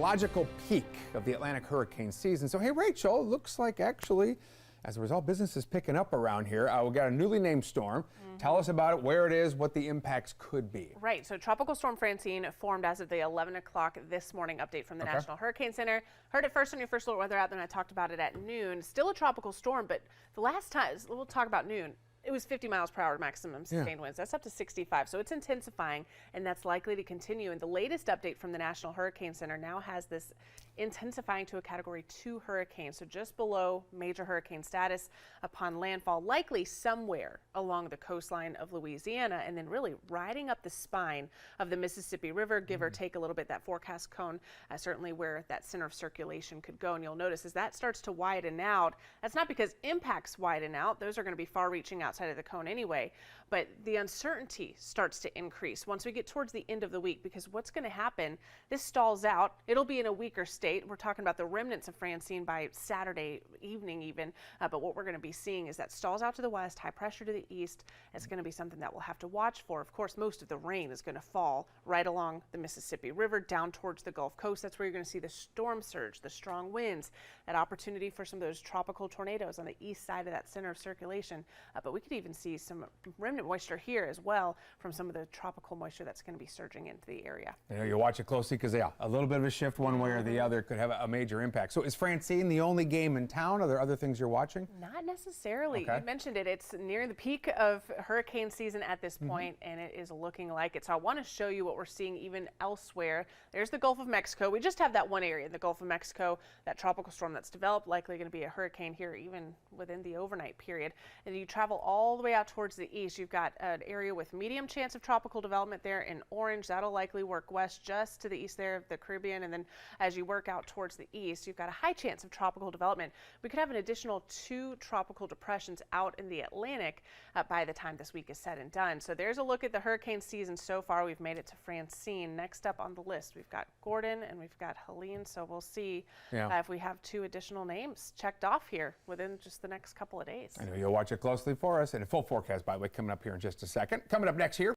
meteorological peak of the Atlantic hurricane season. So, hey, Rachel, looks like actually, as a result, business is picking up around here. We've got a newly named storm. Tell us about it, where it is, what the impacts could be. Right, so Tropical Storm Francine formed as of the 11 o'clock this morning update from the National Hurricane Center. Heard it first on your first alert weather app, then I talked about it at noon. Still a tropical storm, but the last time, we'll talk about noon. It was 50 miles per hour maximum sustained winds. That's up to 65. So it's intensifying, and that's likely to continue. And the latest update from the National Hurricane Center now has this intensifying to a Category 2 hurricane. So just below major hurricane status upon landfall, likely somewhere along the coastline of Louisiana, and then really riding up the spine of the Mississippi River, give or take a little bit, that forecast cone, certainly where that center of circulation could go. And you'll notice as that starts to widen out, that's not because impacts widen out. Those are going to be far-reaching outside of the cone anyway, but the uncertainty starts to increase once we get towards the end of the week, because what's going to happen, this stalls out. It'll be in a weaker state. We're talking about the remnants of Francine by Saturday evening even, but what we're going to be seeing is that stalls out to the west, high pressure to the east. It's going to be something that we'll have to watch for. Of course, most of the rain is going to fall right along the Mississippi River down towards the Gulf Coast. That's where you're going to see the storm surge, the strong winds, that opportunity for some of those tropical tornadoes on the east side of that center of circulation. But we could even see some remnant moisture here as well from some of the tropical moisture that's going to be surging into the area. You know, you watch it closely because, yeah, a little bit of a shift one way or the other could have a major impact. So is Francine the only game in town? Are there other things you're watching? Not necessarily. You mentioned it. It's near the peak of hurricane season at this point, and it is looking like it. So I want to show you what we're seeing even elsewhere. There's the Gulf of Mexico. We just have that one area in the Gulf of Mexico, that tropical storm that's developed, likely going to be a hurricane here even within the overnight period. And you travel all the way out towards the east. You've got an area with medium chance of tropical development there in orange. That'll likely work west just to the east there of the Caribbean. And then as you work out towards the east, you've got a high chance of tropical development. We could have an additional 2 tropical depressions out in the Atlantic by the time this week is said and done. So there's a look at the hurricane season so far. We've made it to Francine. Next up on the list, we've got Gordon and we've got Helene. So we'll see if we have 2 additional names checked off here within just the next couple of days. I know you'll watch it closely for us, and a full forecast, by the way, coming up here in just a second. Coming up next here.